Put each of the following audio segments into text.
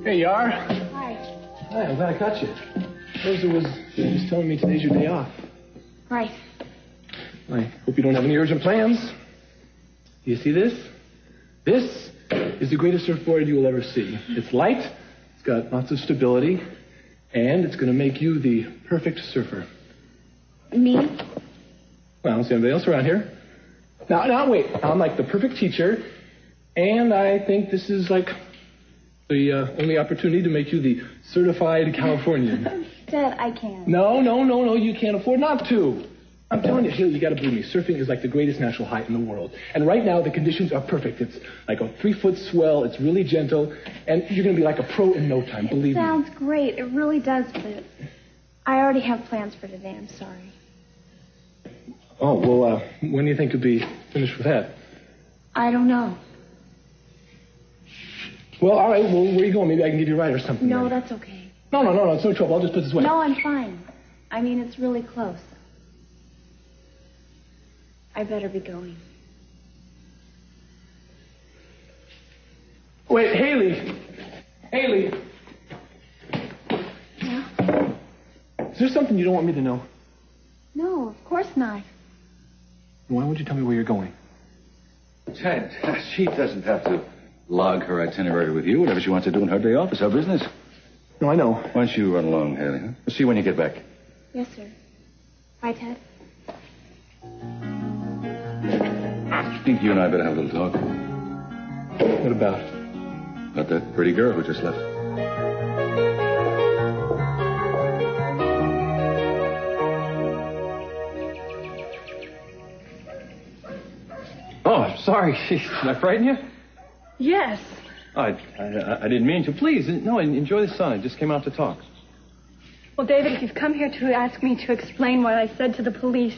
There you are. Hi. Hi, I'm glad I caught you. Rosa was telling me today's your day off. Right. I hope you don't have any urgent plans. Do you see this? This is the greatest surfboard you will ever see. It's light, it's got lots of stability, and it's going to make you the perfect surfer. Me? Well, I don't see anybody else around here. Now, wait. I'm like the perfect teacher, and I think this is like the only opportunity to make you the certified Californian. Dad, I can't. No, you can't afford not to. I'm telling you, Hayley, you got to believe me. Surfing is like the greatest natural height in the world. And right now, the conditions are perfect. It's like a 3-foot swell. It's really gentle. And you're going to be like a pro in no time, believe me. Sounds great. It really does, but I already have plans for today. I'm sorry. Oh, well, when do you think you'll be finished with that? I don't know. Well, all right. Well, where are you going? Maybe I can give you a ride or something. No, maybe. that's okay. No. It's no trouble. I'll just put this away. No, I'm fine. I mean, it's really close. I better be going. Wait, Hayley. Yeah? Is there something you don't want me to know? No, of course not. Why won't you tell me where you're going? Ted, she doesn't have to log her itinerary with you. Whatever she wants to do in her day off is her business. No, I know. Why don't you run along, Hayley? Huh? We'll see you when you get back. Yes, sir. Bye, Ted. I think you and I better have a little talk. What about? About that pretty girl who just left. Oh, sorry. Did I frighten you? Yes. I didn't mean to. Please, no, enjoy the sun. I just came out to talk. Well, David, if you've come here to ask me to explain what I said to the police,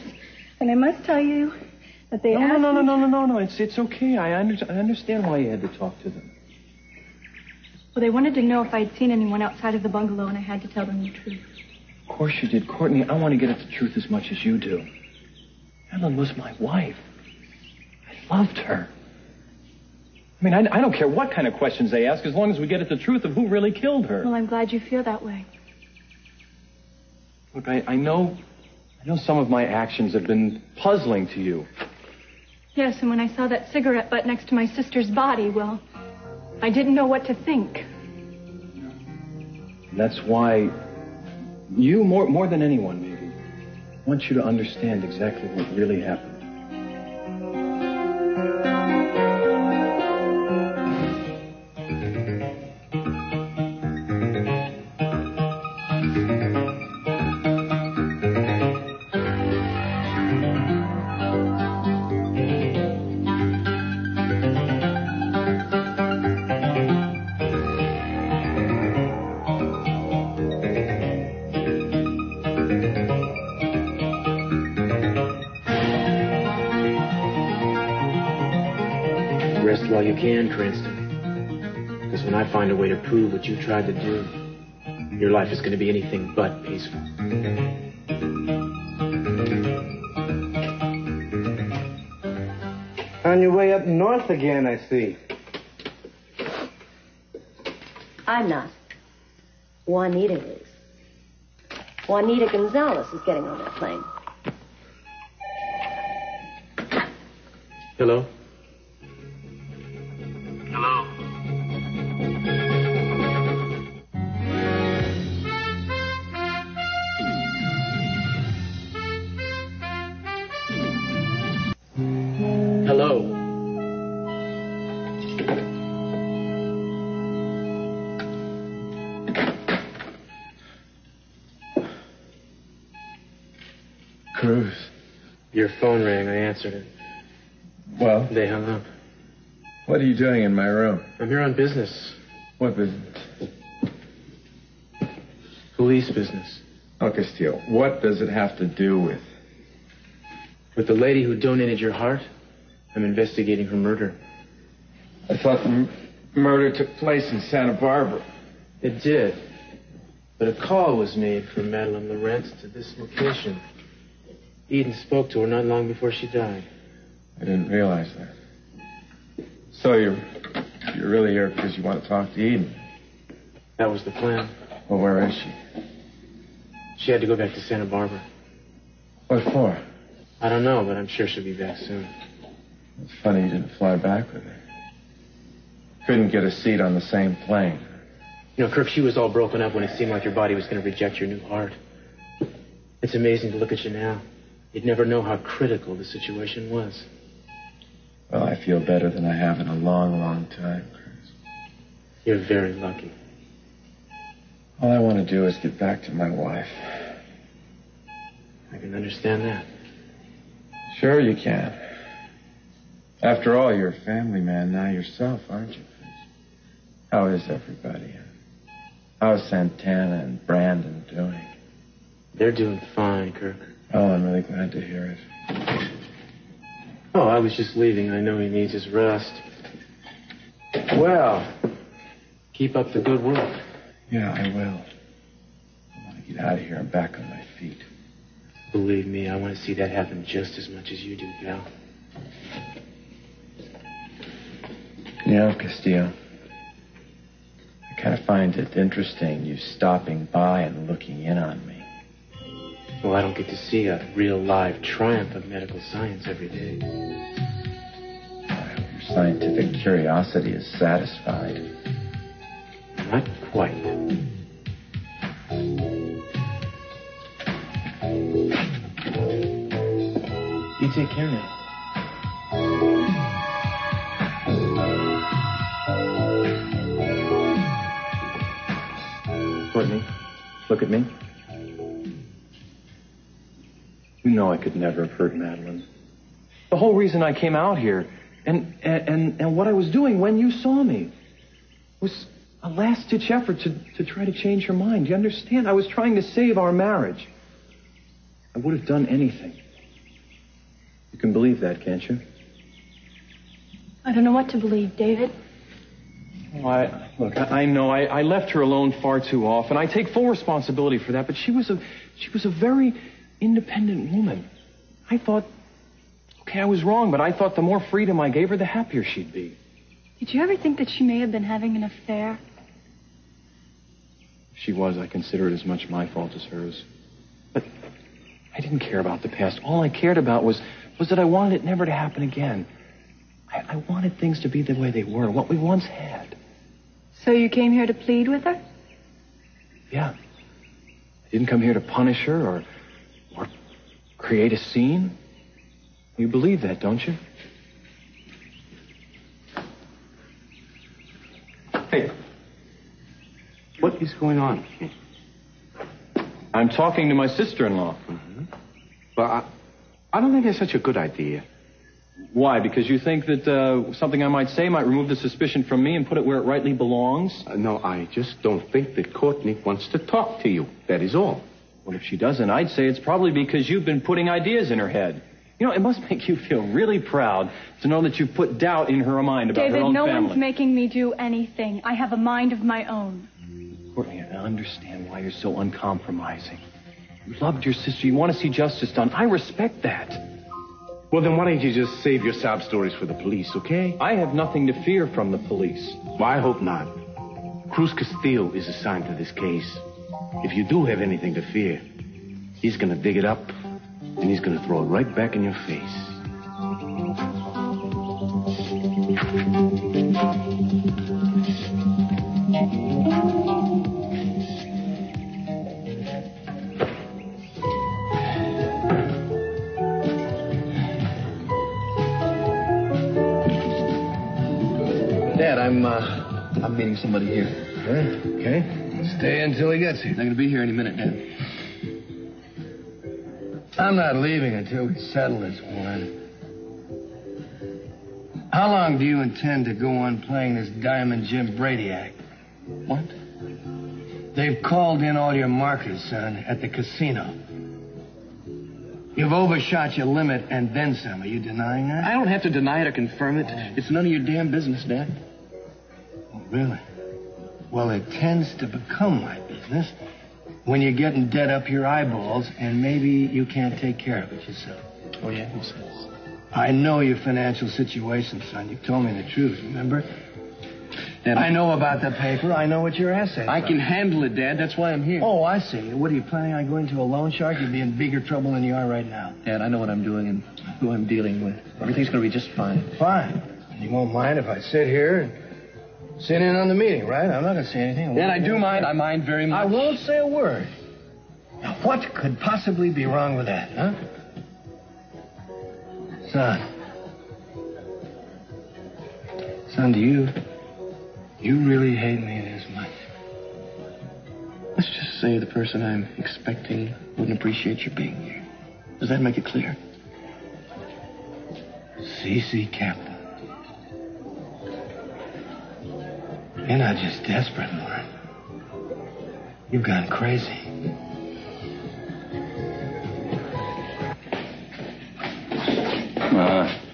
then I must tell you that they asked me... No. It's okay. I understand why you had to talk to them. Well, they wanted to know if I'd seen anyone outside of the bungalow, and I had to tell them the truth. Of course you did, Courtney. I want to get at the truth as much as you do. Ellen was my wife. I loved her. I mean, I don't care what kind of questions they ask, as long as we get at the truth of who really killed her. Well, I'm glad you feel that way. Look, I know some of my actions have been puzzling to you. Yes, and when I saw that cigarette butt next to my sister's body, well, I didn't know what to think. That's why you, more than anyone, maybe, want you to understand exactly what really happened. While you can, Cranston. Because when I find a way to prove what you tried to do, your life is going to be anything but peaceful. On your way up north again, I see. I'm not. Juanita is. Juanita Gonzalez is getting on that plane. Hello? Cruz. Your phone rang. I answered it. Well? They hung up. What are you doing in my room? I'm here on business. What business? Police business. Oh, Castillo, what does it have to do with? With the lady who donated your heart, I'm investigating her murder. I thought the murder took place in Santa Barbara. It did. But a call was made from Madeline Lorentz to this location. Eden spoke to her not long before she died. I didn't realize that. So you're really here because you want to talk to Eden? That was the plan. Well, where is she? She had to go back to Santa Barbara. What for? I don't know, but I'm sure she'll be back soon. It's funny you didn't fly back with her. Couldn't get a seat on the same plane. You know, Kirk, she was all broken up when it seemed like your body was going to reject your new heart. It's amazing to look at you now. You'd never know how critical the situation was. Well, I feel better than I have in a long, long time, Cruz. You're very lucky. All I want to do is get back to my wife. I can understand that. Sure you can. After all, you're a family man now yourself, aren't you, Cruz? How is everybody? How's Santana and Brandon doing? They're doing fine, Kirk. Oh, I'm really glad to hear it. Oh, I was just leaving. I know he needs his rest. Well, keep up the good work. Yeah, I will. I want to get out of here and back on my feet. Believe me, I want to see that happen just as much as you do, pal. You know, Castillo, I kind of find it interesting you stopping by and looking in on me. Well, I don't get to see a real live triumph of medical science every day. I hope your scientific curiosity is satisfied. Not quite. You take care now. Courtney, look at me. You know I could never have hurt Madeline. The whole reason I came out here and what I was doing when you saw me was a last-ditch effort to try to change her mind. You understand? I was trying to save our marriage. I would have done anything. You can believe that, can't you? I don't know what to believe, David. Oh, I know I left her alone far too often. I take full responsibility for that, but she was a very independent woman. I thought, okay, I was wrong, but I thought the more freedom I gave her, the happier she'd be. Did you ever think that she may have been having an affair? If she was, I consider it as much my fault as hers. But I didn't care about the past. All I cared about was that I wanted it never to happen again. I wanted things to be the way they were, what we once had. So you came here to plead with her? Yeah. I didn't come here to punish her or create a scene. You believe that, don't you? Hey, what is going on? I'm talking to my sister-in-law. Mm-hmm. Well, I don't think that's such a good idea. Why? Because you think that something I might say might remove the suspicion from me and put it where it rightly belongs? No, I just don't think that Courtney wants to talk to you. That is all. Well, if she doesn't, I'd say it's probably because you've been putting ideas in her head. You know, it must make you feel really proud to know that you've put doubt in her mind about her own David, no family. one's making me do anything. I have a mind of my own. Courtney, I understand why you're so uncompromising. You loved your sister. You want to see justice done. I respect that. Well, then why don't you just save your sob stories for the police, okay? I have nothing to fear from the police. Well, I hope not. Cruz Castillo is assigned to this case. If you do have anything to fear, he's going to dig it up, and he's going to throw it right back in your face. Dad, I'm meeting somebody here. Okay. Stay until he gets here. They're going to be here any minute, Dad. I'm not leaving until we settle this one. How long do you intend to go on playing this Diamond Jim Brady act? What? They've called in all your markers, son, at the casino. You've overshot your limit and then some. Are you denying that? I don't have to deny it or confirm it. It's none of your damn business, Dad. Oh, really? Well, it tends to become my business when you're getting dead up your eyeballs and maybe you can't take care of it yourself. Oh, yeah? Who says? I know your financial situation, son. You told me the truth, remember? Dad, I know about the paper. I know what your assets I are. can handle it, Dad. That's why I'm here. Oh, I see. What are you planning on going to a loan shark? You'd be in bigger trouble than you are right now. Dad, I know what I'm doing and who I'm dealing with. Everything's going to be just fine. Fine. You won't mind if I sit here and sit in on the meeting, right? I'm not going to say anything. Dad, I do mind. I mind very much. I won't say a word. Now, what could possibly be wrong with that, huh? Son, do you really hate me this much? Let's just say the person I'm expecting wouldn't appreciate your being here. Does that make it clear? C.C. Captain. You're not just desperate, Warren. You've gone crazy.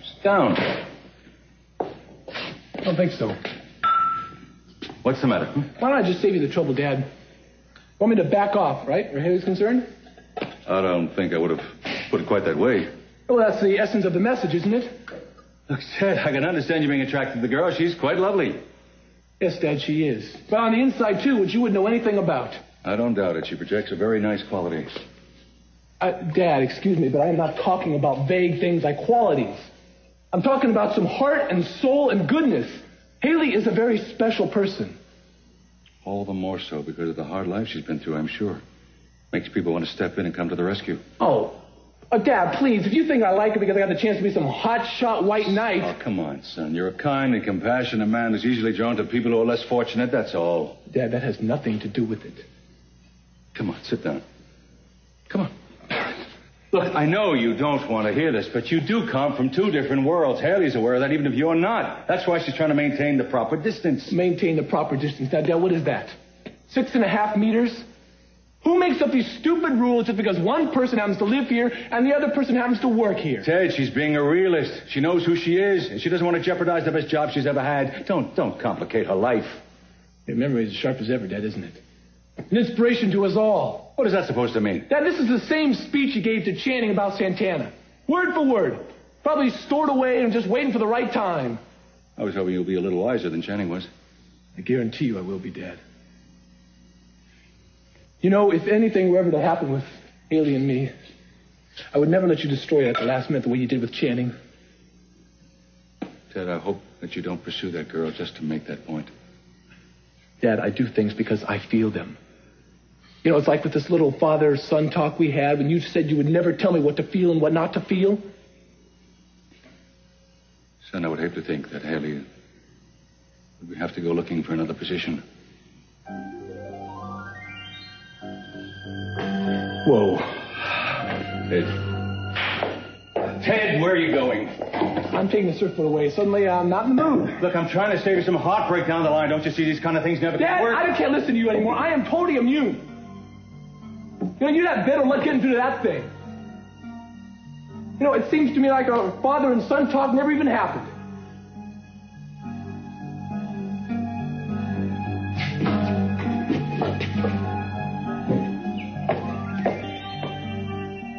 Sit down. I don't think so. What's the matter? Why don't I just save you the trouble, Dad? Want me to back off, right? Where Hayley's concerned? I don't think I would have put it quite that way. Well, that's the essence of the message, isn't it? Look, Ted, I can understand you being attracted to the girl. She's quite lovely. Yes, Dad, she is. But on the inside, too, which you wouldn't know anything about. I don't doubt it. She projects a very nice quality. Dad, excuse me, but I am not talking about vague things like qualities. I'm talking about some heart and soul and goodness. Hayley is a very special person. All the more so because of the hard life she's been through, I'm sure. Makes people want to step in and come to the rescue. Oh, Dad, please, if you think I like her because I got the chance to be some hot-shot white knight... Oh, come on, son. You're a kind and compassionate man who's usually drawn to people who are less fortunate, that's all. Dad, that has nothing to do with it. Come on, sit down. Come on. Look, I know you don't want to hear this, but you do come from two different worlds. Hayley's aware of that, even if you're not. That's why she's trying to maintain the proper distance. Maintain the proper distance. Now, Dad, what is that? 6.5 meters? Who makes up these stupid rules just because one person happens to live here and the other person happens to work here? Ted, she's being a realist. She knows who she is, and she doesn't want to jeopardize the best job she's ever had. Don't complicate her life. Your memory is as sharp as ever, Dad, isn't it? An inspiration to us all. What is that supposed to mean? Dad, this is the same speech you gave to Channing about Santana. Word for word. Probably stored away and just waiting for the right time. I was hoping you'll be a little wiser than Channing was. I guarantee you I will be, Dad. You know, if anything were ever to happen with Hayley and me, I would never let you destroy it at the last minute the way you did with Channing. Ted, I hope that you don't pursue that girl just to make that point. Dad, I do things because I feel them. You know, it's like with this little father-son talk we had when you said you would never tell me what to feel and what not to feel. Son, I would hate to think that Hayley would have to go looking for another position. Whoa. Ted, where are you going? I'm taking the surfboard away. Suddenly, I'm not in the mood. Look, I'm trying to save you some heartbreak down the line. Don't you see these kind of things never Dad, work? I can't listen to you anymore. I am totally immune. You know, you're not better luck getting through that thing. You know, it seems to me like our father and son talk never even happened.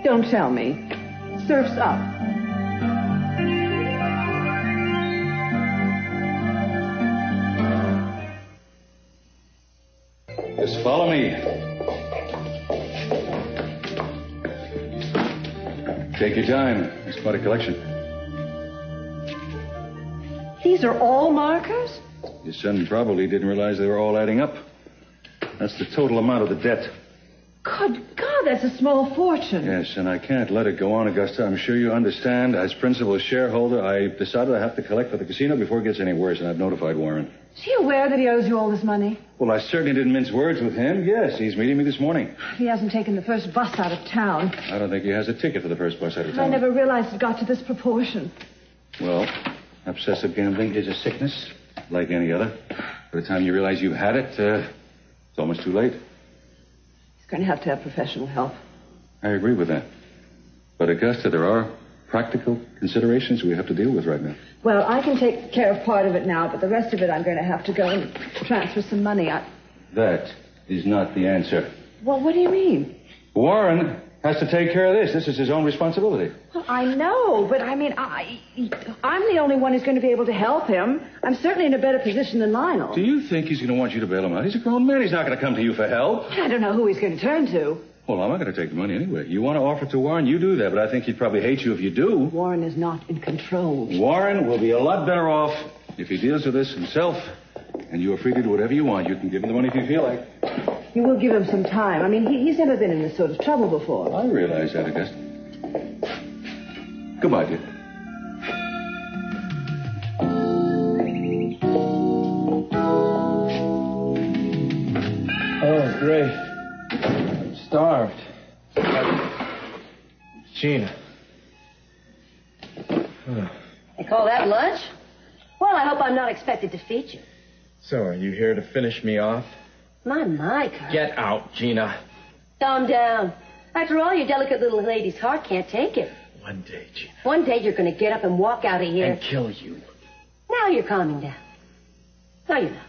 Don't tell me. Surf's up. Just follow me. Take your time. It's quite a collection. These are all markers? Your son probably didn't realize they were all adding up. That's the total amount of the debt. Good God, that's a small fortune. Yes, and I can't let it go on, Augusta. I'm sure you understand. As principal shareholder, I decided I have to collect for the casino before it gets any worse, and I've notified Warren. Is he aware that he owes you all this money? Well, I certainly didn't mince words with him. Yes, he's meeting me this morning. He hasn't taken the first bus out of town. I don't think he has a ticket for the first bus out of town. I never realized it got to this proportion. Well, obsessive gambling is a sickness, like any other. By the time you realize you've had it, it's almost too late. He's going to have professional help. I agree with that. But, Augusta, there are practical considerations we have to deal with right now. Well, I can take care of part of it now, but the rest of it I'm going to have to go and transfer some money. That is not the answer. Well, what do you mean? Warren has to take care of this. This is his own responsibility. Well, I know, but I mean, I'm the only one who's going to be able to help him. I'm certainly in a better position than Lionel. Do you think he's going to want you to bail him out? He's a grown man. He's not going to come to you for help. I don't know who he's going to turn to. Well, I'm not going to take the money anyway. You want to offer it to Warren, you do that, but I think he'd probably hate you if you do. Warren is not in control. Warren will be a lot better off if he deals with this himself, and you are free to do whatever you want. You can give him the money if you feel like. You will give him some time. I mean, he's never been in this sort of trouble before. I realize that, Augusta. Goodbye, dear. Oh, great. I'm starved. Gina. You call that lunch? Well, I hope I'm not expected to feed you. So, are you here to finish me off? My, Kirk. Get out, Gina. Calm down. After all, your delicate little lady's heart can't take it. One day, Gina. One day you're going to get up and walk out of here. And kill you. Now you're calming down. No, you're not.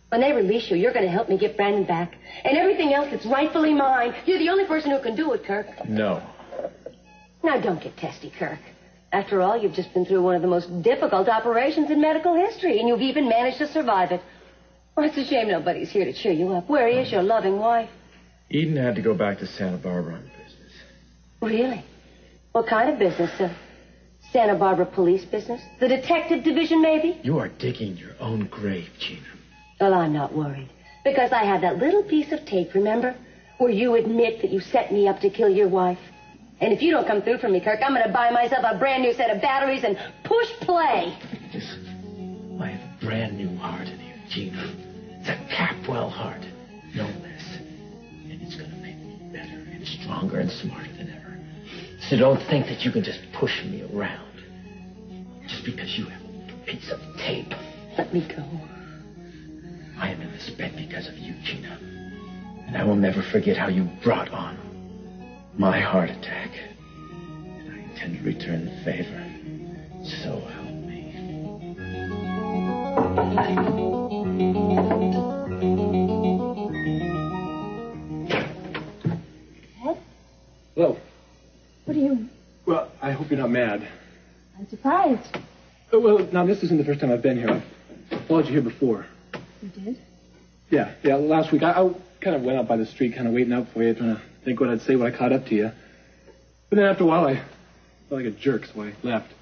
When they release you, you're going to help me get Brandon back. And everything else that's rightfully mine. You're the only person who can do it, Kirk. No. Now, don't get testy, Kirk. After all, you've just been through one of the most difficult operations in medical history, and you've even managed to survive it. Well, it's a shame nobody's here to cheer you up. Where is your loving wife? Eden had to go back to Santa Barbara on business. Really? What kind of business, sir? Santa Barbara police business? The detective division, maybe? You are digging your own grave, Gina. Well, I'm not worried. Because I have that little piece of tape, remember? Where you admit that you set me up to kill your wife. And if you don't come through for me, Kirk, I'm going to buy myself a brand new set of batteries and push play. Listen, I have a brand new heart in here, Gina. It's a Capwell heart, no less. And it's going to make me better and stronger and smarter than ever. So don't think that you can just push me around. Just because you have a piece of tape. Let me go. I am in this bed because of you, Gina. And I will never forget how you brought on my heart attack. And I intend to return the favor. So help me. Ed? Hello. What are you... Well, I hope you're not mad. I'm surprised. Well, now, this isn't the first time I've been here. I've followed you here before. You did? Yeah, last week. I kind of went out by the street, kind of waiting out for you, trying to think what I'd say when I caught up to you. But then after a while, I felt like a jerk, so I left.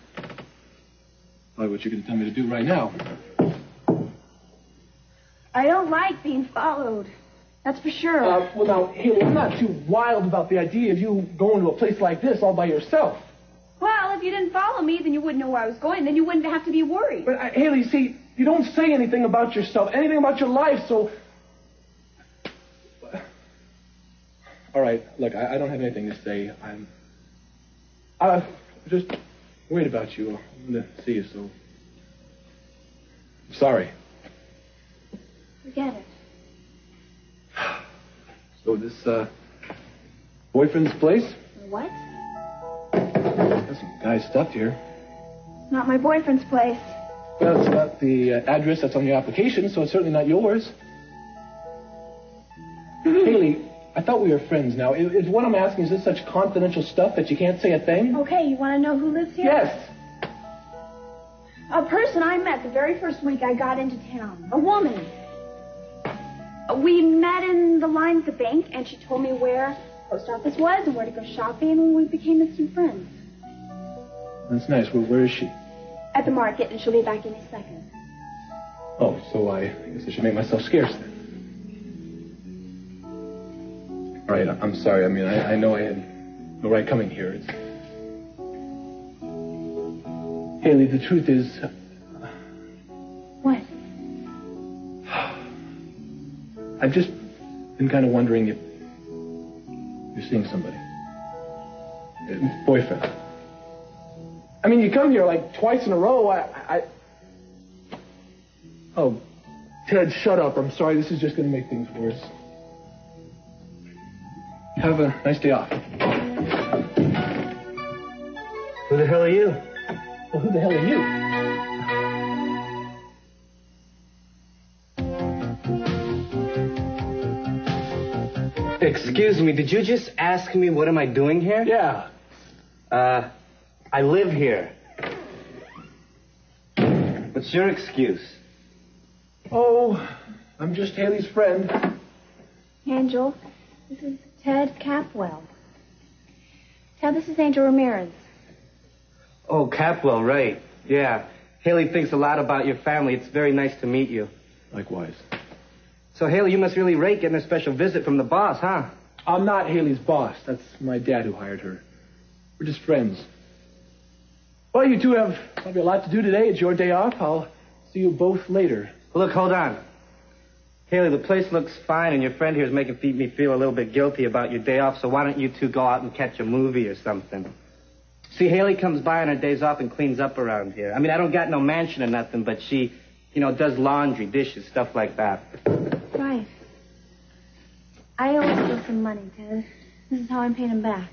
Probably what you're going to tell me to do right now. I don't like being followed. That's for sure. Well, now, Hayley, I'm not too wild about the idea of you going to a place like this all by yourself. Well, if you didn't follow me, then you wouldn't know where I was going. Then you wouldn't have to be worried. But, Hayley, see, you don't say anything about yourself, anything about your life, so... All right, look, I don't have anything to say. I'm just worried about you. I'm going to see you, so... I'm sorry. Forget it. So this, boyfriend's place? What? There's some guy's stuff here. It's not my boyfriend's place. Well, it's not the address that's on your application, so it's certainly not yours. Hayley, I thought we were friends now. Is what I'm asking, is this such confidential stuff that you can't say a thing? Okay, you want to know who lives here? Yes. A person I met the very first week I got into town. A woman. We met in the line at the bank, and she told me where the post office was and where to go shopping, and we became instant friends. That's nice. Where is she? At the market, and she'll be back any second. Oh, so I guess I should make myself scarce then. All right, I'm sorry. I mean, I know I had no right coming here. Hayley, the truth is... What? I've just been kind of wondering if you're seeing somebody. Boyfriend. I mean, you come here like twice in a row. Oh, Ted, shut up. I'm sorry. This is just going to make things worse. Have a nice day off. Who the hell are you? Well, who the hell are you? Excuse me, did you just ask me what am I doing here? Yeah. I live here. What's your excuse? Oh, I'm just Hayley's friend. Angel, this is Ted Capwell. Ted, this is Angel Ramirez. Oh, Capwell, right. Yeah. Hayley thinks a lot about your family. It's very nice to meet you. Likewise. So, Hayley, you must really rate getting a special visit from the boss, huh? I'm not Hayley's boss. That's my dad who hired her. We're just friends. Well, you two have probably a lot to do today. It's your day off. I'll see you both later. Look, hold on. Hayley, the place looks fine, and your friend here is making me feel a little bit guilty about your day off, so why don't you two go out and catch a movie or something? See, Hayley comes by on her days off and cleans up around here. I mean, I don't got no mansion or nothing, but she, does laundry, dishes, stuff like that. Right. I owe still some money, Ted. This is how I'm paying him back.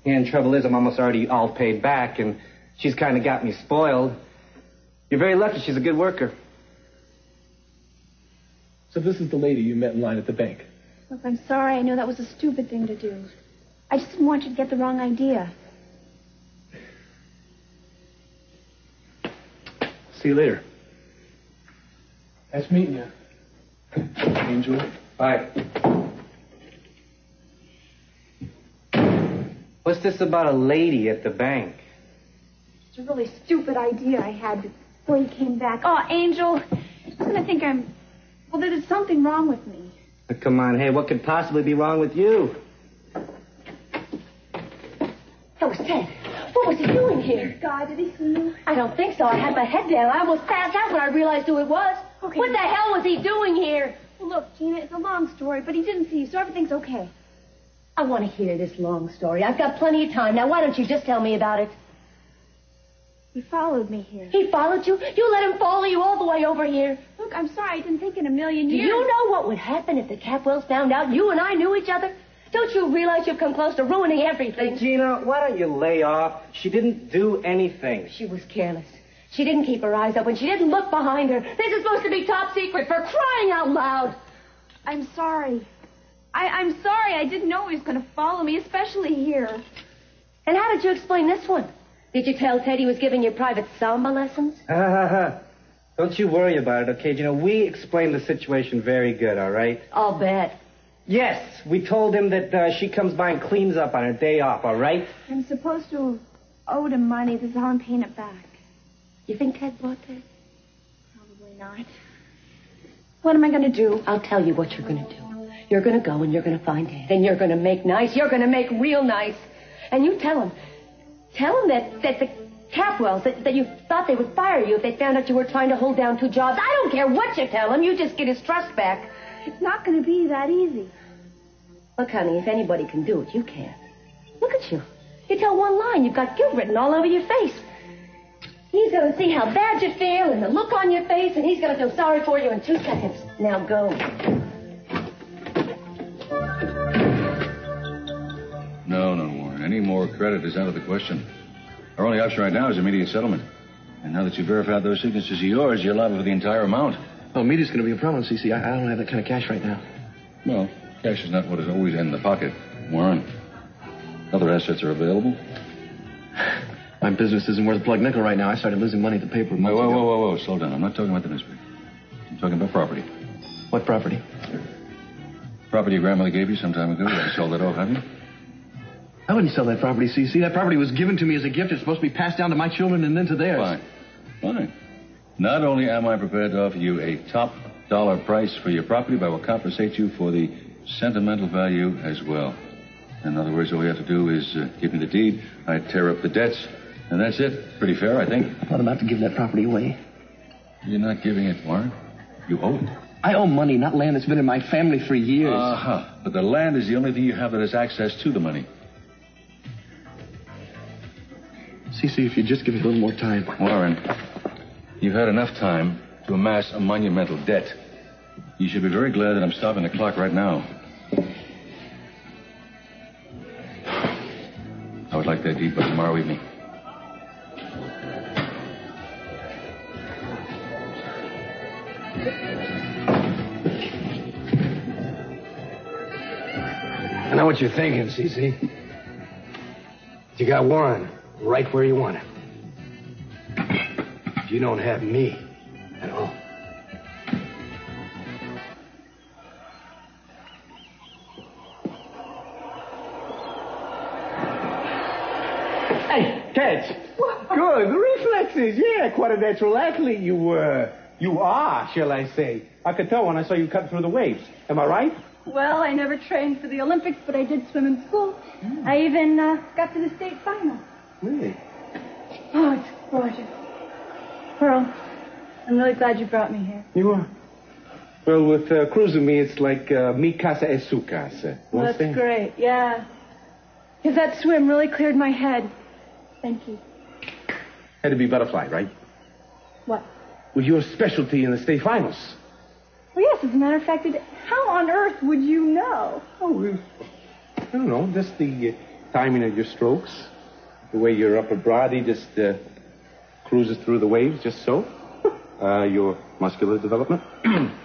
Yeah, and trouble is I'm almost already all paid back, and she's kind of got me spoiled. You're very lucky. She's a good worker. So this is the lady you met in line at the bank. Look, I'm sorry. I know that was a stupid thing to do. I just didn't want you to get the wrong idea. See you later. Nice meeting you. Angel. Bye. What's this about a lady at the bank? It's a really stupid idea I had before you came back. Oh, Angel, you're going to think that there's something wrong with me. Come on, hey, what could possibly be wrong with you? That was Ted. What was he doing here? God, did he see you? I don't think so. I had my head down. I almost passed out when I realized who it was. Okay. What the hell was he doing here? Well, look, Gina, it's a long story, but he didn't see you, so everything's okay. I want to hear this long story. I've got plenty of time. Now, why don't you just tell me about it? He followed me here. He followed you? You let him follow you all the way over here? Look, I'm sorry. I didn't think in a million years. Do you know what would happen if the Capwells found out you and I knew each other? Don't you realize you've come close to ruining everything? Hey, Gina, why don't you lay off? She didn't do anything. She was careless. She didn't keep her eyes open. She didn't look behind her. This is supposed to be top secret, for crying out loud. I'm sorry. I'm sorry. I didn't know he was going to follow me, especially here. And how did you explain this one? Did you tell Ted he was giving you private samba lessons? Don't you worry about it, okay, Gina? We explained the situation very good, all right? I'll bet. Yes, we told him that she comes by and cleans up on her day off, all right? I'm supposed to have owed him money. This is how I'm paying it back. You think Ted bought that? Probably not. What am I going to do? I'll tell you what you're going to do. You're going to go and you're going to find Ted. And you're going to make nice. You're going to make real nice. And you tell him. Tell him that the Capwells, that you thought they would fire you if they found out you were trying to hold down 2 jobs. I don't care what you tell him. You just get his trust back. It's not going to be that easy. Look, honey, if anybody can do it, you can. Look at you. You tell one line, you've got guilt written all over your face. He's going to see how bad you feel and the look on your face, and he's going to feel sorry for you in 2 seconds. Now go. No, Warren. Any more credit is out of the question. Our only option right now is immediate settlement. And now that you've verified those signatures are yours, you're liable for the entire amount. Oh, immediate's going to be a problem, CC. I don't have that kind of cash right now. Well, cash is not what is always in the pocket, Warren. Other assets are available. My business isn't worth a plug nickel right now. I started losing money at the paper months ago. Whoa. Slow down. I'm not talking about the newspaper. I'm talking about property. What property? Property your grandmother gave you some time ago. You sold that off, haven't you? I wouldn't sell that property, CC. That property was given to me as a gift. It's supposed to be passed down to my children and then to theirs. Fine. Not only am I prepared to offer you a top dollar price for your property, but I will compensate you for the sentimental value as well. In other words, all you have to do is give me the deed. I tear up the debts, and that's it. Pretty fair, I think. I'm not about to give that property away. You're not giving it, Warren. You owe it. I owe money, not land that's been in my family for years. But the land is the only thing you have that has access to the money. CC, if you just give me a little more time. Warren, you've had enough time to amass a monumental debt. You should be very glad that I'm stopping the clock right now. I would like that deed by tomorrow evening. I know what you're thinking, Cece. You got Warren right where you want him. You don't have me at all. Hey, catch. Good. Reflexes. Yeah, quite a natural athlete you were. You are, shall I say. I could tell when I saw you cut through the waves. Am I right? Well, I never trained for the Olympics, but I did swim in school. I even got to the state final. Really? Oh, it's gorgeous. Pearl, I'm really glad you brought me here. You are. Well, with Cruz and me, it's like mi casa es su casa. Well, that's great, yeah. Because that swim really cleared my head. Thank you. Had to be butterfly, right? What? Well, your specialty in the state finals. Well, yes, as a matter of fact, how on earth would you know? Oh, I don't know. Just the timing of your strokes. The way your upper body just cruises through the waves, just so. Your muscular development.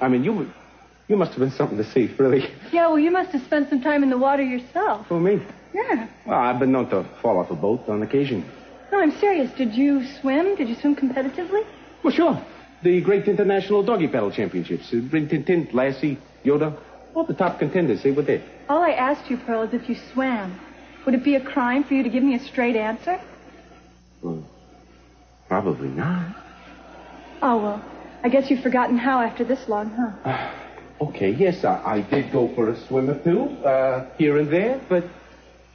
I mean, you must have been something to see, really. Yeah, well, you must have spent some time in the water yourself. Who, me? Yeah. Well, I've been known to fall off a boat on occasion. No, I'm serious. Did you swim? Did you swim competitively? Well, sure. The Great International Doggy Paddle Championships. Rin Tin Tin, Lassie, Yoda. All the top contenders, they were there. All I asked you, Pearl, is if you swam. Would it be a crime for you to give me a straight answer? Well, probably not. Oh, well, I guess you've forgotten how after this long, huh? Okay, yes, I did go for a swim or two, here and there, but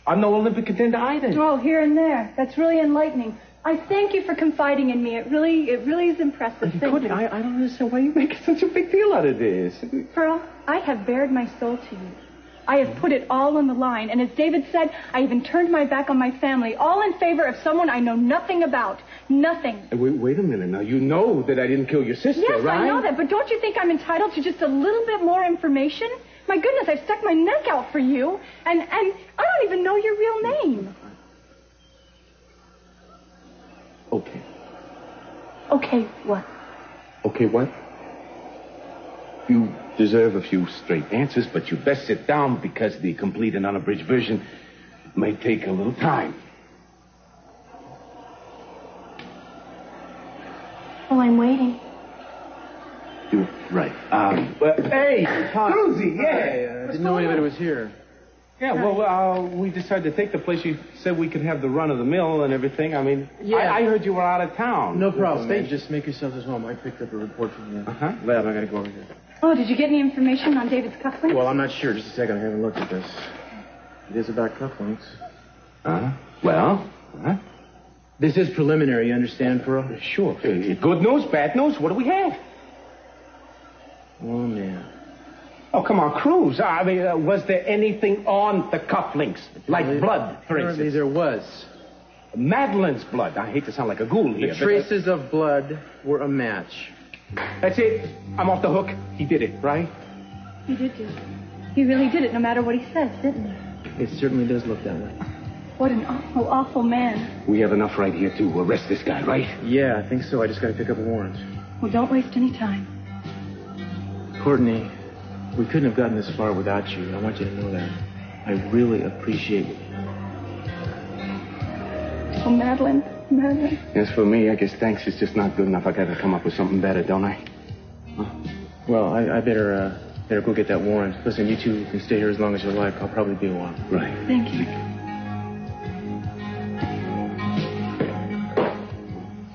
I'm no Olympic contender either. Oh, here and there. That's really enlightening. I thank you for confiding in me. It really is impressive. Thank you. I don't understand why you make such a big deal out of this. Pearl, I have bared my soul to you. I have put it all on the line. And as David said, I even turned my back on my family, all in favor of someone I know nothing about. Nothing. Wait a minute now. You know that I didn't kill your sister, yes, right? Yes, I know that. But don't you think I'm entitled to just a little bit more information? My goodness, I've stuck my neck out for you. And I don't even know your real name. Okay. Okay, what? Okay, what? You deserve a few straight answers, but you best sit down because the complete and unabridged version may take a little time. Well, I'm waiting. You're right. Hey, Cruzy, yeah. I didn't know anybody was here. Yeah, well, we decided to take the place. You said we could have the run of the mill and everything. I mean, yeah. I heard you were out of town. No problem. Stay, just make yourselves at home. I picked up a report from the lab. I got to go over here. Oh, did you get any information on David's cufflinks? Well, I'm not sure. Just a second. I haven't looked at this. It is about cufflinks. Well? This is preliminary, you understand, Pearl? Sure. Good news, bad news? What do we have? Oh, man. Oh, come on, Cruz. I mean, was there anything on the cufflinks? Like blood, for instance? Apparently there was. Madeline's blood. I hate to sound like a ghoul here. The traces of blood were a match. That's it. I'm off the hook. He did it, right? He did do it. He really did it, no matter what he says, didn't he? It certainly does look that way. What an awful, awful man. We have enough right here to arrest this guy, right? Yeah, I think so. I just got to pick up a warrant. Well, don't waste any time. Courtney, we couldn't have gotten this far without you. I want you to know that. I really appreciate it. Oh, Madeline. As for me, I guess thanks is just not good enough. I got to come up with something better, don't I? Huh? Well, I better go get that warrant. Listen, you two can stay here as long as you like. I'll probably be a while. Right. Thank you.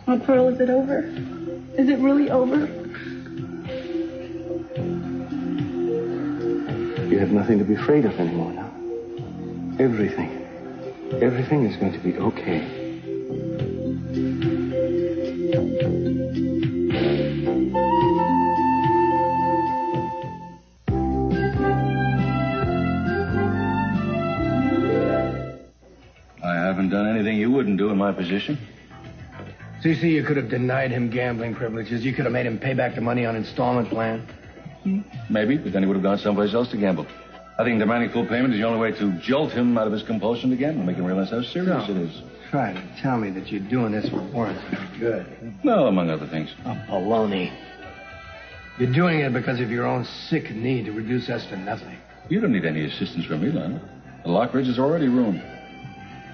Oh, Pearl, is it over? Is it really over? You have nothing to be afraid of anymore now. Everything is going to be okay. I haven't done anything you wouldn't do in my position. Cece, you could have denied him gambling privileges. You could have made him pay back the money on installment plan. Maybe, but then he would have gone someplace else to gamble. I think demanding full payment is the only way to jolt him out of his compulsion again and make him realize how serious it is. Try to tell me that you're doing this for Warren's good. Well, among other things. Oh, baloney. You're doing it because of your own sick need to reduce us to nothing. You don't need any assistance from me, Lon. The Lockridge is already ruined.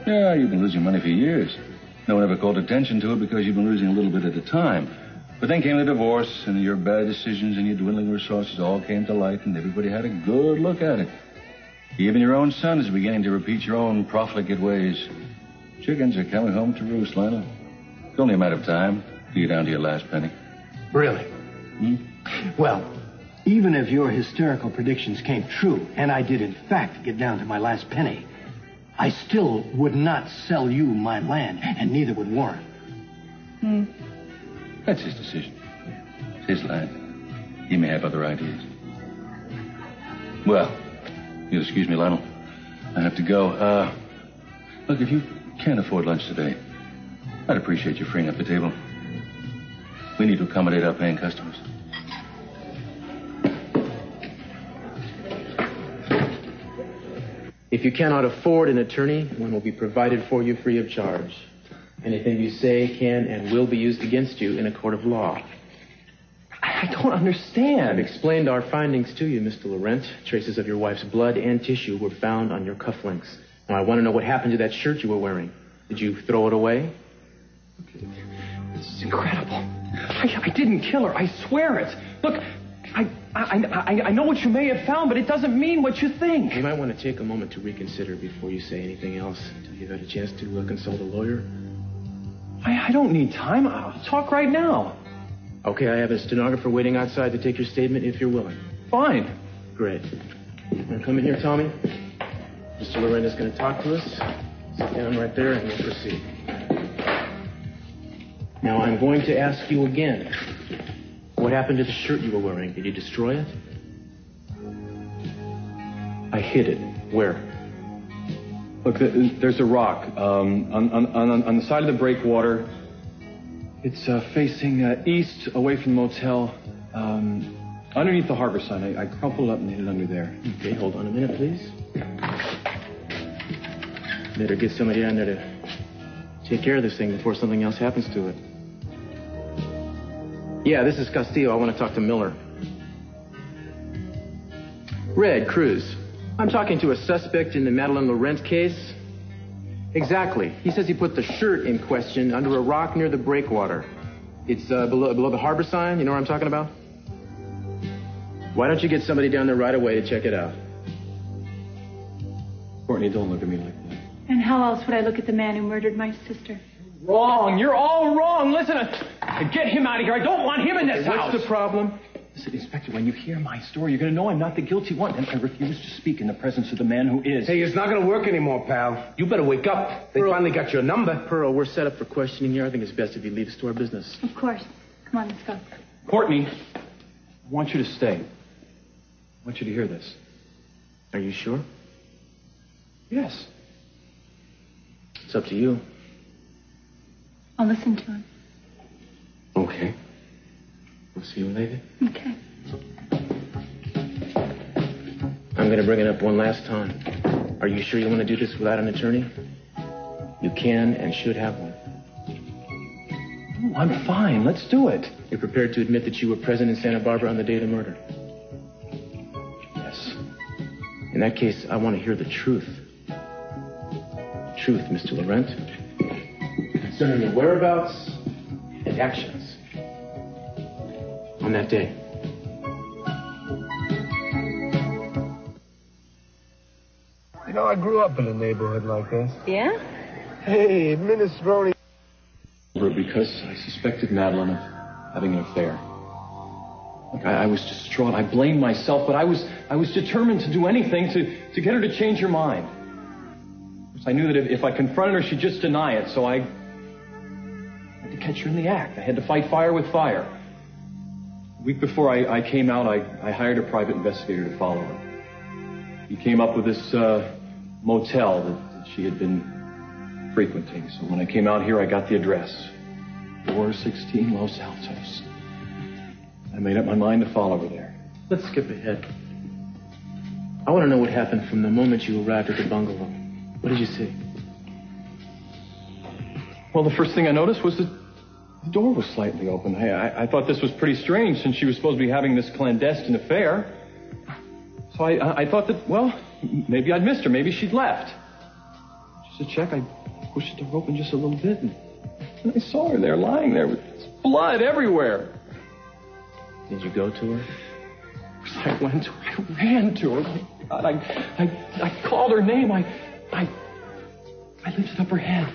Yeah, you've been losing money for years. No one ever called attention to it because you've been losing a little bit at a time. But then came the divorce, and your bad decisions and your dwindling resources all came to light, and everybody had a good look at it. Even your own son is beginning to repeat your own profligate ways. Chickens are coming home to roost, Lionel. It's only a matter of time till you're down to your last penny. Really? Well, even if your hysterical predictions came true, and I did in fact get down to my last penny, I still would not sell you my land, and neither would Warren. That's his decision. It's his land. He may have other ideas. Well, you'll excuse me, Lionel. I have to go. Look, if you can't afford lunch today, I'd appreciate you freeing up the table. We need to accommodate our paying customers. If you cannot afford an attorney, one will be provided for you free of charge. Anything you say can and will be used against you in a court of law. I don't understand. I've explained our findings to you, Mr. Laurent. Traces of your wife's blood and tissue were found on your cufflinks. Now, I want to know what happened to that shirt you were wearing. Did you throw it away? This is incredible. I didn't kill her. I swear it. Look, I know what you may have found, but it doesn't mean what you think. You might want to take a moment to reconsider before you say anything else until you've had a chance to consult a lawyer. I don't need time. I'll talk right now. Okay, I have a stenographer waiting outside to take your statement if you're willing. Fine. Great. Now come in here, Tommy. Mr. Laurent is going to talk to us. Sit down right there and we'll proceed. Now, I'm going to ask you again. What happened to the shirt you were wearing? Did you destroy it? I hid it. Where? Look, there's a rock on the side of the breakwater. It's facing east, away from the motel, underneath the harbor sign. I crumpled it up and hid it under there. Okay, hold on a minute, please. Better get somebody down there to take care of this thing before something else happens to it. Yeah, this is Castillo. I want to talk to Miller. Red, Cruz. I'm talking to a suspect in the Madeleine Laurent case. Exactly. He says he put the shirt in question under a rock near the breakwater. It's below the harbor sign. You know what I'm talking about? Why don't you get somebody down there right away to check it out? Courtney, don't look at me like that. And how else would I look at the man who murdered my sister? Wrong. You're all wrong. Listen, get him out of here. I don't want him in this house. What's the problem? Listen, Inspector, when you hear my story, you're going to know I'm not the guilty one, and I refuse to speak in the presence of the man who is. Hey, it's not going to work anymore, pal. You better wake up. They finally got your number. Pearl, we're set up for questioning here. I think it's best if you leave us to our business. Of course. Come on, let's go. Courtney, I want you to stay. I want you to hear this. Are you sure? Yes. It's up to you. I'll listen to him. Okay. We'll see you later. Okay. I'm going to bring it up one last time. Are you sure you want to do this without an attorney? You can and should have one. Oh, I'm fine. Let's do it. You're prepared to admit that you were present in Santa Barbara on the day of the murder? Yes. In that case, I want to hear the truth. Truth, Mr. Laurent. Concerning the whereabouts and actions on that day. You know, I grew up in a neighborhood like this. Yeah? Hey, Minestrone. Because I suspected Madeline of having an affair. Look, I was distraught. I blamed myself, but I was determined to do anything to get her to change her mind. I knew that if I confronted her, she'd just deny it, so I had to catch her in the act. I had to fight fire with fire. A week before I came out, I hired a private investigator to follow her. He came up with this motel that she had been frequenting. So when I came out here, I got the address. 416 Los Altos. I made up my mind to follow her there. Let's skip ahead. I want to know what happened from the moment you arrived at the bungalow. What did you see? Well, the first thing I noticed was that the door was slightly open. I thought this was pretty strange since she was supposed to be having this clandestine affair. So I thought that, well, maybe I'd missed her. Maybe she'd left. Just to check, I pushed the door open just a little bit, and I saw her there, lying there with blood everywhere. Did you go to her? I went to her. I ran to her. I called her name. I lifted up her head.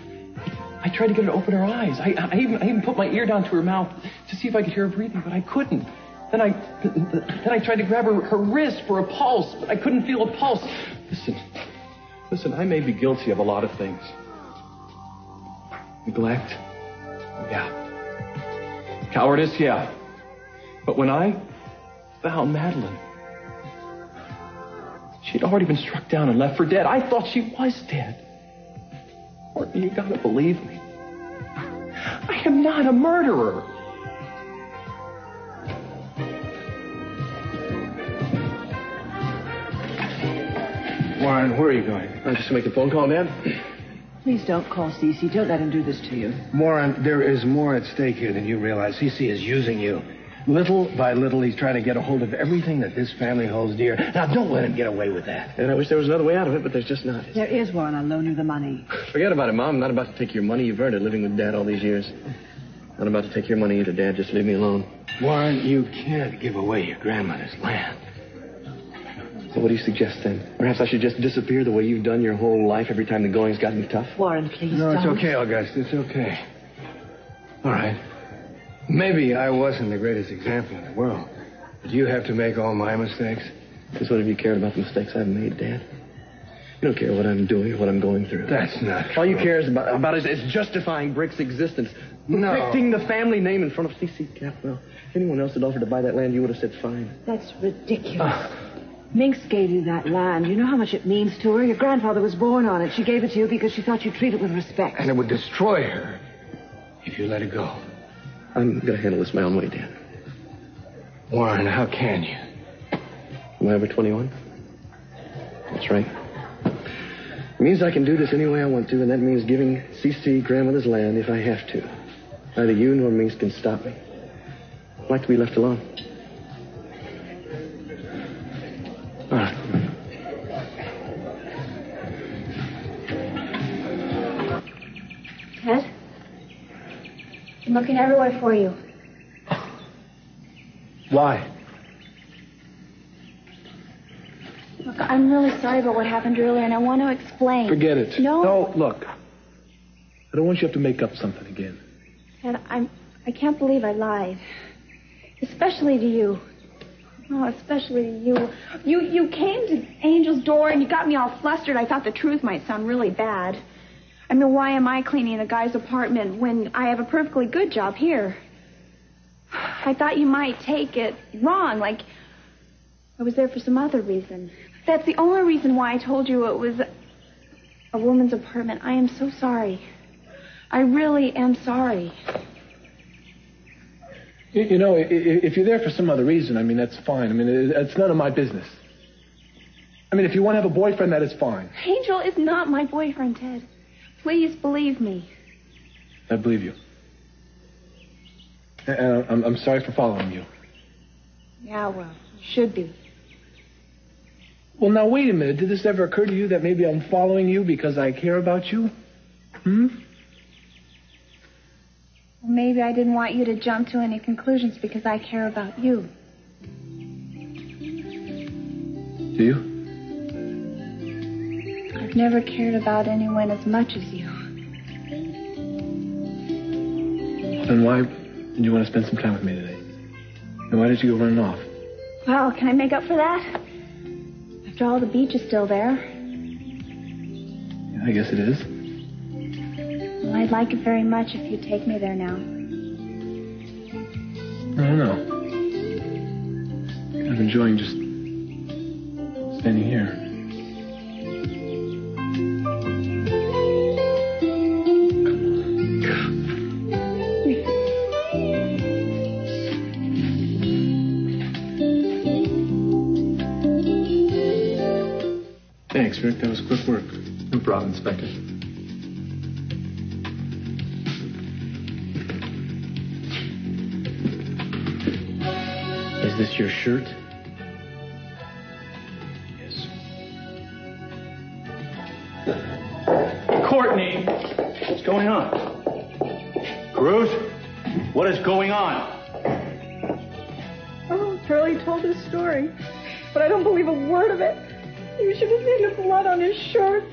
I tried to get her to open her eyes. I even put my ear down to her mouth to see if I could hear her breathing, but I couldn't. Then I tried to grab her wrist for a pulse, but I couldn't feel a pulse. Listen, I may be guilty of a lot of things. Neglect, yeah. Cowardice, yeah. But when I found Madeline, she'd already been struck down and left for dead. I thought she was dead. Courtney, you gotta believe me. I am not a murderer. Warren, where are you going? Just to make a phone call, Dad. Please don't call Cece. Don't let him do this to you. Warren, there is more at stake here than you realize. Cece is using you. Little by little, he's trying to get a hold of everything that this family holds dear. Now, don't let him get away with that. And I wish there was another way out of it, but there's just not. There is, Warren. I'll loan you the money. Forget about it, Mom. I'm not about to take your money. You've earned it living with Dad all these years. Not about to take your money either, Dad. Just leave me alone. Warren, you can't give away your grandmother's land. So what do you suggest, then? Perhaps I should just disappear the way you've done your whole life every time the going's gotten tough? Warren, please No, don't. it's okay, August. It's okay. All right. Maybe I wasn't the greatest example in the world, but you have to make all my mistakes. Because what have you cared about the mistakes I've made, Dad? You don't care what I'm doing or what I'm going through. That's not true. All you care about is justifying Brick's existence. No. Protecting the family name in front of C.C. Well, if anyone else had offered to buy that land, you would have said fine. That's ridiculous. Minx gave you that land. You know how much it means to her? Your grandfather was born on it. She gave it to you because she thought you'd treat it with respect. And it would destroy her if you let it go. I'm going to handle this my own way, Dad. Warren, how can you? Am I over 21? That's right. It means I can do this any way I want to, and that means giving C.C. grandmother's land if I have to. Neither you nor Minx can stop me. I'd like to be left alone. All right. Ted? I'm looking everywhere for you. Why? Look, I'm really sorry about what happened earlier, and I want to explain. Forget it. No. No, look. I don't want you to have to make up something again. Ted, I can't believe I lied. Especially to you. Oh, especially to you. You came to Angel's door and you got me all flustered. I thought the truth might sound really bad. I mean, why am I cleaning a guy's apartment when I have a perfectly good job here? I thought you might take it wrong, like I was there for some other reason. That's the only reason why I told you it was a woman's apartment. I am so sorry. I really am sorry. You know, if you're there for some other reason, I mean, that's fine. I mean, it's none of my business. I mean, if you want to have a boyfriend, that is fine. Angel is not my boyfriend, Ted. Please believe me. I believe you. And I'm sorry for following you. Yeah, well, you should be. Well, now, wait a minute. Did this ever occur to you that maybe I'm following you because I care about you? Well, maybe I didn't want you to jump to any conclusions because I care about you. Do you? I've never cared about anyone as much as you. Then why did you want to spend some time with me today? And why did you go running off? Well, can I make up for that? After all, the beach is still there. Yeah, I guess it is. Well, I'd like it very much if you'd take me there now. I don't know. I'm enjoying just standing here. Thanks, Rick. That was quick work. No problem, Inspector. Is this your shirt? Cruz, what is going on? Oh, Curly told his story, but I don't believe a word of it. You should have seen the blood on his shirt.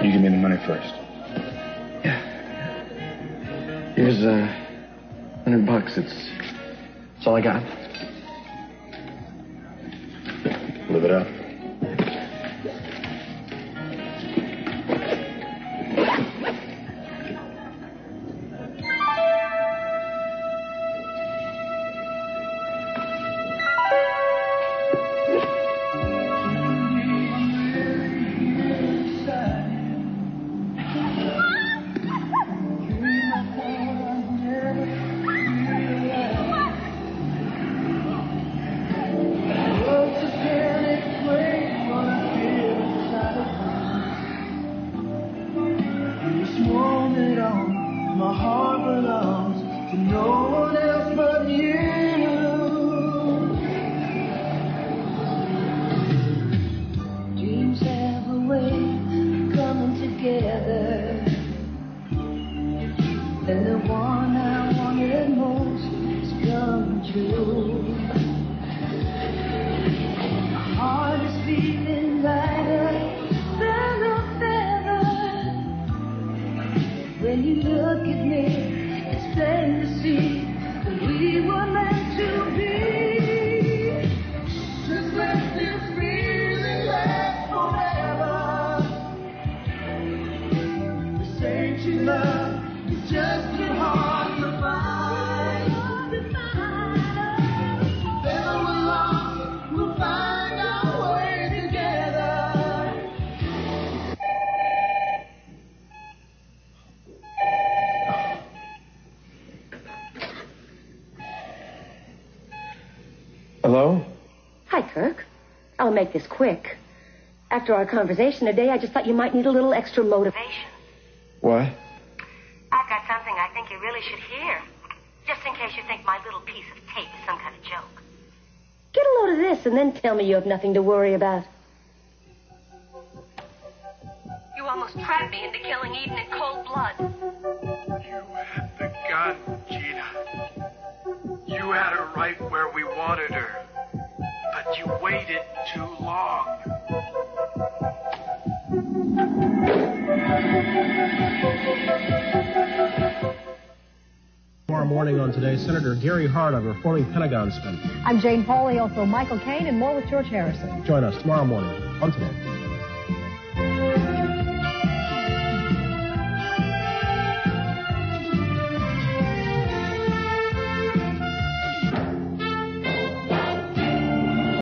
You give me the money first. Yeah. Here's $100. It's all I got. Live it up. Hello? Hi, Kirk. I'll make this quick. After our conversation today, I just thought you might need a little extra motivation. What? I've got something I think you really should hear. Just in case you think my little piece of tape is some kind of joke. Get a load of this and then tell me you have nothing to worry about. You almost trapped me into killing Eden in cold blood. You had the gun, Gina. You had her right where we wanted her. But you waited too long. Tomorrow morning on Today, Senator Gary Hart on reforming Pentagon spending. I'm Jane Pauley, also Michael Caine, and more with George Harrison. Join us tomorrow morning on Today.